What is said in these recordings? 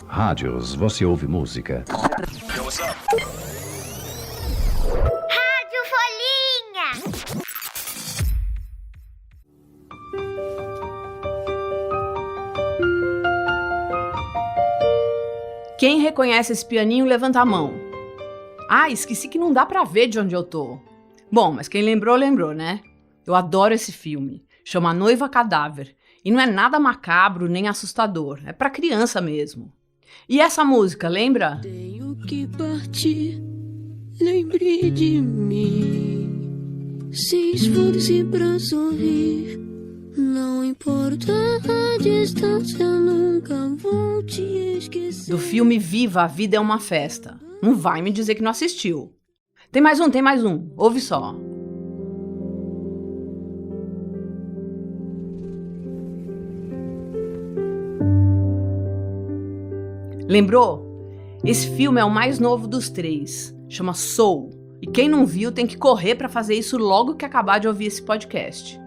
Rádios, você ouve música. Rádio Folhinha. Quem reconhece esse pianinho, levanta a mão. Ah, esqueci que não dá pra ver de onde eu tô. Bom, mas quem lembrou, lembrou, né? Eu adoro esse filme. Chama Noiva Cadáver. E não é nada macabro nem assustador. É pra criança mesmo. E essa música, lembra? Tenho que partir, lembre de mim. Se esforce pra sorrir, não importa a distância, nunca vou te esquecer. Do filme Viva, a Vida é uma Festa. Não vai me dizer que não assistiu. Tem mais um. Ouve só. Lembrou? Esse filme é o mais novo dos 3. Chama Soul. E quem não viu tem que correr para fazer isso logo que acabar de ouvir esse podcast.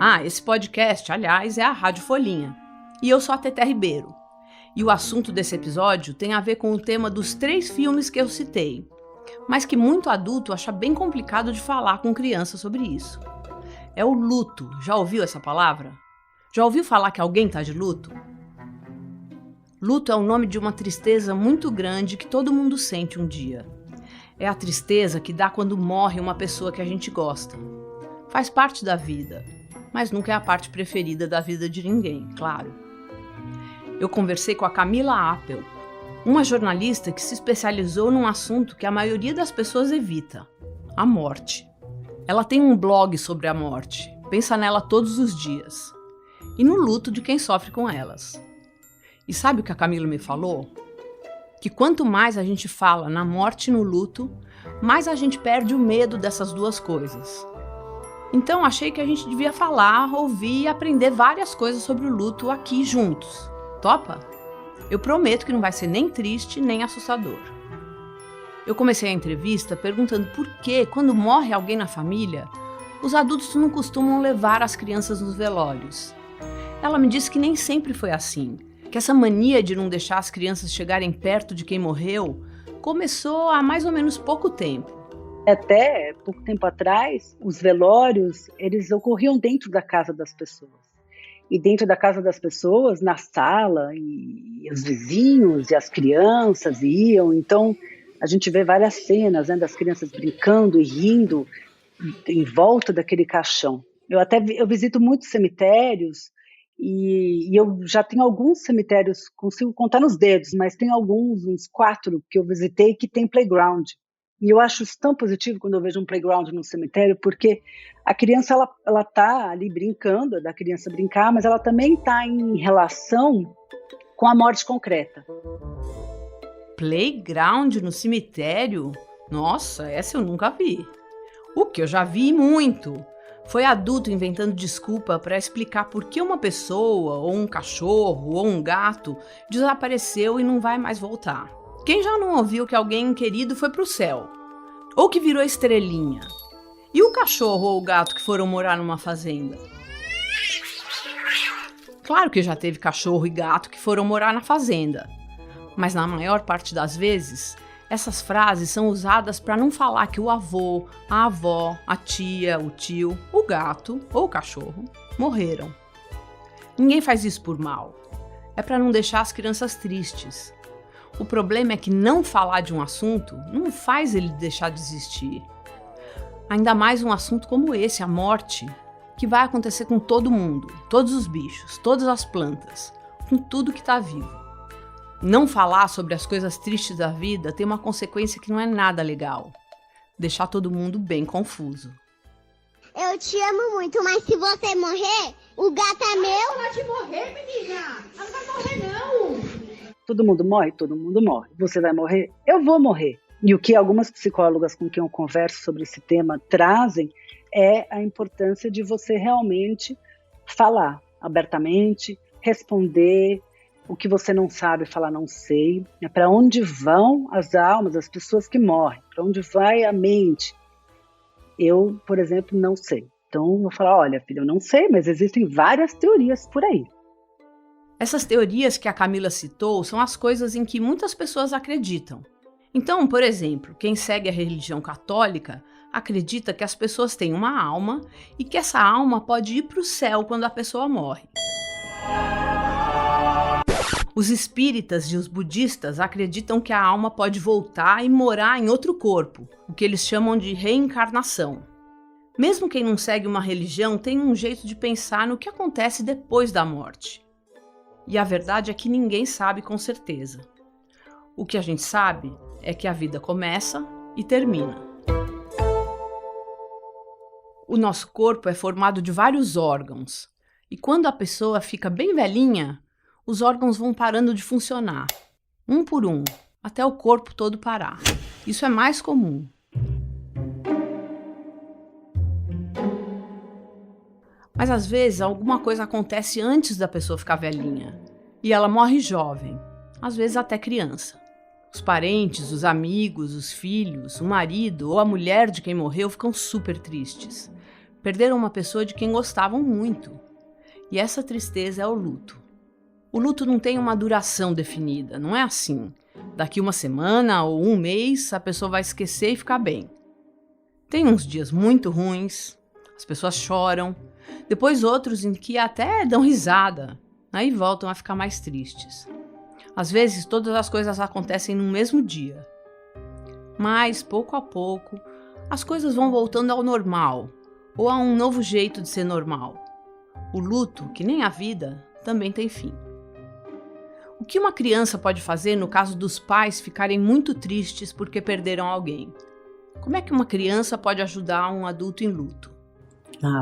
Ah, esse podcast, aliás, é a Rádio Folhinha. E eu sou a Teté Ribeiro. E o assunto desse episódio tem a ver com o tema dos 3 filmes que eu citei, mas que muito adulto acha bem complicado de falar com criança sobre isso. É o luto. Já ouviu essa palavra? Já ouviu falar que alguém está de luto? Luto é o nome de uma tristeza muito grande que todo mundo sente um dia. É a tristeza que dá quando morre uma pessoa que a gente gosta. Faz parte da vida, mas nunca é a parte preferida da vida de ninguém, claro. Eu conversei com a Camila Appel, uma jornalista que se especializou num assunto que a maioria das pessoas evita: a morte. Ela tem um blog sobre a morte, pensa nela todos os dias, e no luto de quem sofre com elas. E sabe o que a Camila me falou? Que quanto mais a gente fala na morte e no luto, mais a gente perde o medo dessas duas coisas. Então achei que a gente devia falar, ouvir e aprender várias coisas sobre o luto aqui juntos. Topa? Eu prometo que não vai ser nem triste, nem assustador. Eu comecei a entrevista perguntando por que, quando morre alguém na família, os adultos não costumam levar as crianças nos velórios. Ela me disse que nem sempre foi assim, que essa mania de não deixar as crianças chegarem perto de quem morreu começou há mais ou menos pouco tempo. Até pouco tempo atrás, os velórios, eles ocorriam dentro da casa das pessoas. E dentro da casa das pessoas, na sala, e os vizinhos e as crianças iam. Então, a gente vê várias cenas, né, das crianças brincando e rindo em volta daquele caixão. Eu visito muitos cemitérios e eu já tenho alguns cemitérios, consigo contar nos dedos, mas tem alguns, uns 4 que eu visitei que tem playground. E eu acho isso tão positivo quando eu vejo um playground no cemitério, porque a criança ela tá ali brincando, é da criança brincar, mas ela também está em relação com a morte concreta. Playground no cemitério? Nossa, essa eu nunca vi. O que eu já vi muito foi adulto inventando desculpa para explicar por que uma pessoa, ou um cachorro, ou um gato desapareceu e não vai mais voltar. Quem já não ouviu que alguém querido foi pro céu? Ou que virou estrelinha? E o cachorro ou o gato que foram morar numa fazenda? Claro que já teve cachorro e gato que foram morar na fazenda. Mas na maior parte das vezes, essas frases são usadas para não falar que o avô, a avó, a tia, o tio, o gato ou o cachorro morreram. Ninguém faz isso por mal. É para não deixar as crianças tristes. O problema é que não falar de um assunto não faz ele deixar de existir. Ainda mais um assunto como esse, a morte, que vai acontecer com todo mundo, todos os bichos, todas as plantas, com tudo que está vivo. Não falar sobre as coisas tristes da vida tem uma consequência que não é nada legal. Deixar todo mundo bem confuso. Eu te amo muito, mas se você morrer, o gato é meu. Pode morrer, menina. Ela não vai morrer, não. Todo mundo morre? Todo mundo morre. Você vai morrer? Eu vou morrer. E o que algumas psicólogas com quem eu converso sobre esse tema trazem é a importância de você realmente falar abertamente, responder, o que você não sabe, falar não sei. Para onde vão as almas, as pessoas que morrem? Para onde vai a mente? Eu, por exemplo, não sei. Então, eu vou falar, olha, filha, eu não sei, mas existem várias teorias por aí. Essas teorias que a Camila citou são as coisas em que muitas pessoas acreditam. Então, por exemplo, quem segue a religião católica acredita que as pessoas têm uma alma e que essa alma pode ir para o céu quando a pessoa morre. Os espíritas e os budistas acreditam que a alma pode voltar e morar em outro corpo, o que eles chamam de reencarnação. Mesmo quem não segue uma religião tem um jeito de pensar no que acontece depois da morte. E a verdade é que ninguém sabe com certeza. O que a gente sabe é que a vida começa e termina. O nosso corpo é formado de vários órgãos, e quando a pessoa fica bem velhinha, os órgãos vão parando de funcionar, um por um, até o corpo todo parar. Isso é mais comum. Mas às vezes alguma coisa acontece antes da pessoa ficar velhinha e ela morre jovem, às vezes até criança. Os parentes, os amigos, os filhos, o marido ou a mulher de quem morreu ficam super tristes. Perderam uma pessoa de quem gostavam muito. E essa tristeza é o luto. O luto não tem uma duração definida, não é assim. Daqui uma semana ou um mês a pessoa vai esquecer e ficar bem. Tem uns dias muito ruins, as pessoas choram, depois outros em que até dão risada, aí voltam a ficar mais tristes. Às vezes todas as coisas acontecem no mesmo dia. Mas, pouco a pouco, as coisas vão voltando ao normal, ou a um novo jeito de ser normal. O luto, que nem a vida, também tem fim. O que uma criança pode fazer no caso dos pais ficarem muito tristes porque perderam alguém? Como é que uma criança pode ajudar um adulto em luto?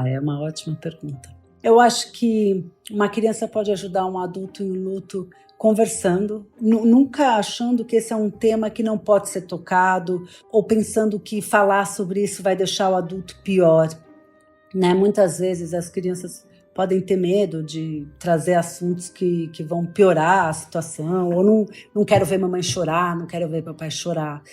É uma ótima pergunta. Eu acho que uma criança pode ajudar um adulto em luto conversando, nunca achando que esse é um tema que não pode ser tocado ou pensando que falar sobre isso vai deixar o adulto pior, né? Muitas vezes as crianças podem ter medo de trazer assuntos que vão piorar a situação, ou não quero ver mamãe chorar, não quero ver papai chorar.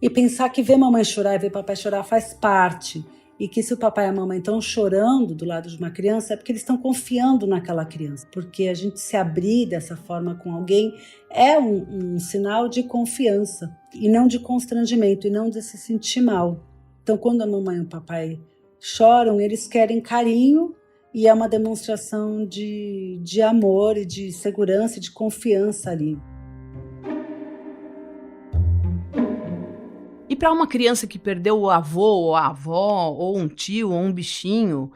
E pensar que ver mamãe chorar e ver papai chorar faz parte, e que se o papai e a mamãe estão chorando do lado de uma criança é porque eles estão confiando naquela criança, porque a gente se abrir dessa forma com alguém é um sinal de confiança, e não de constrangimento, e não de se sentir mal. Então quando a mamãe e o papai choram, eles querem carinho, e é uma demonstração de amor e de segurança e de confiança ali. E para uma criança que perdeu o avô ou a avó, ou um tio ou um bichinho,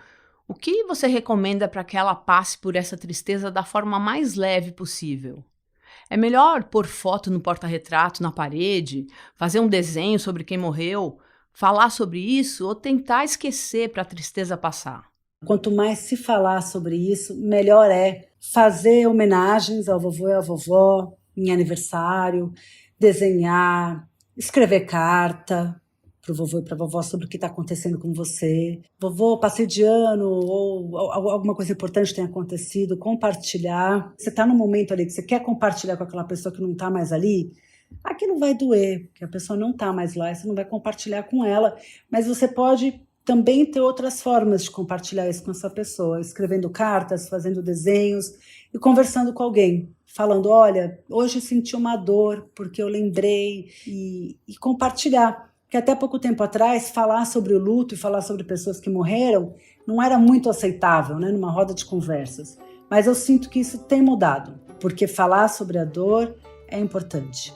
o que você recomenda para que ela passe por essa tristeza da forma mais leve possível? É melhor pôr foto no porta-retrato na parede, fazer um desenho sobre quem morreu, falar sobre isso ou tentar esquecer para a tristeza passar? Quanto mais se falar sobre isso, melhor é fazer homenagens ao vovô e à vovó em aniversário, desenhar, escrever carta para o vovô e para a vovó sobre o que está acontecendo com você. Vovô, passei de ano, ou alguma coisa importante tenha acontecido, compartilhar. Você está num momento ali que você quer compartilhar com aquela pessoa que não está mais ali, aqui não vai doer, porque a pessoa não está mais lá e você não vai compartilhar com ela, mas você pode também ter outras formas de compartilhar isso com essa pessoa, escrevendo cartas, fazendo desenhos e conversando com alguém, falando, olha, hoje senti uma dor porque eu lembrei, e compartilhar. Porque até pouco tempo atrás, falar sobre o luto e falar sobre pessoas que morreram não era muito aceitável, né, numa roda de conversas. Mas eu sinto que isso tem mudado, porque falar sobre a dor é importante.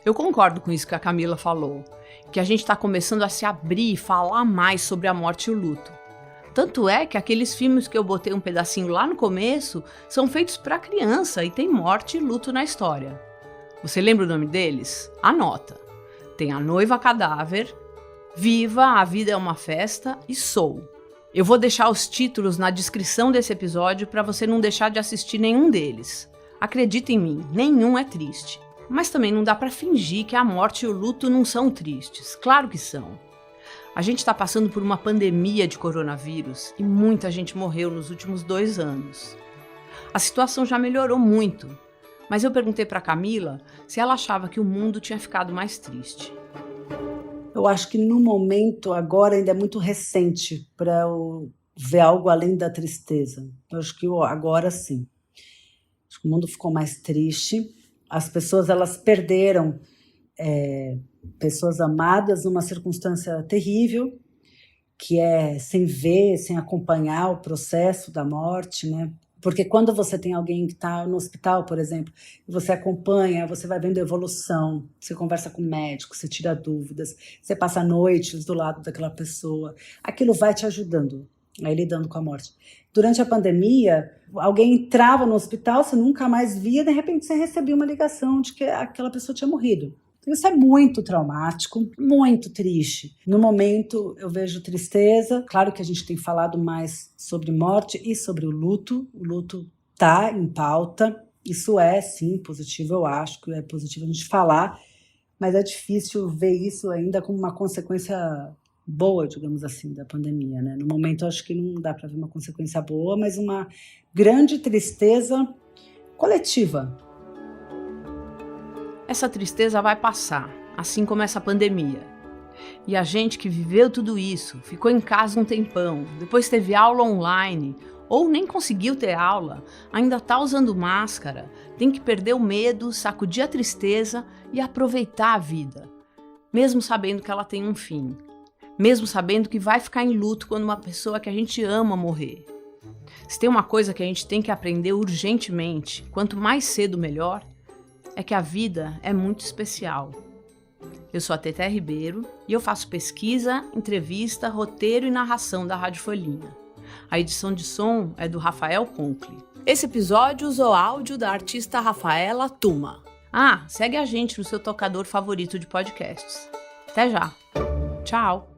Eu concordo com isso que a Camila falou, que a gente está começando a se abrir e falar mais sobre a morte e o luto. Tanto é que aqueles filmes que eu botei um pedacinho lá no começo são feitos para criança e tem morte e luto na história. Você lembra o nome deles? Anota. Tem A Noiva Cadáver, Viva, A Vida é uma Festa e Soul. Eu vou deixar os títulos na descrição desse episódio para você não deixar de assistir nenhum deles. Acredita em mim, nenhum é triste. Mas também não dá para fingir que a morte e o luto não são tristes. Claro que são. A gente está passando por uma pandemia de coronavírus e muita gente morreu nos últimos 2 anos. A situação já melhorou muito, Mas eu perguntei para Camila se ela achava que o mundo tinha ficado mais triste. Eu acho que no momento, agora ainda é muito recente para eu ver algo além da tristeza. Eu acho que agora sim. Acho que o mundo ficou mais triste. As pessoas elas perderam pessoas amadas numa circunstância terrível, que é sem ver, sem acompanhar o processo da morte, né? Porque quando você tem alguém que está no hospital, por exemplo, e você acompanha, você vai vendo a evolução, você conversa com o médico, você tira dúvidas, você passa noites do lado daquela pessoa, aquilo vai te ajudando a ir lidando com a morte. Durante a pandemia, alguém entrava no hospital, você nunca mais via, de repente você recebia uma ligação de que aquela pessoa tinha morrido. Então, isso é muito traumático, muito triste. No momento, eu vejo tristeza. Claro que a gente tem falado mais sobre morte e sobre o luto. O luto está em pauta. Isso é, sim, positivo, eu acho que é positivo a gente falar, mas é difícil ver isso ainda como uma consequência boa, digamos assim, da pandemia, né? No momento, eu acho que não dá para ver uma consequência boa, mas uma grande tristeza coletiva. Essa tristeza vai passar, assim como essa pandemia. E a gente que viveu tudo isso, ficou em casa um tempão, depois teve aula online, ou nem conseguiu ter aula, ainda tá usando máscara, tem que perder o medo, sacudir a tristeza e aproveitar a vida, mesmo sabendo que ela tem um fim, mesmo sabendo que vai ficar em luto quando uma pessoa que a gente ama morrer. Se tem uma coisa que a gente tem que aprender urgentemente, quanto mais cedo melhor, é que a vida é muito especial. Eu sou a Teté Ribeiro e eu faço pesquisa, entrevista, roteiro e narração da Rádio Folhinha. A edição de som é do Rafael Conkle. Esse episódio usou áudio da artista Rafaela Tuma. Segue a gente no seu tocador favorito de podcasts. Até já! Tchau!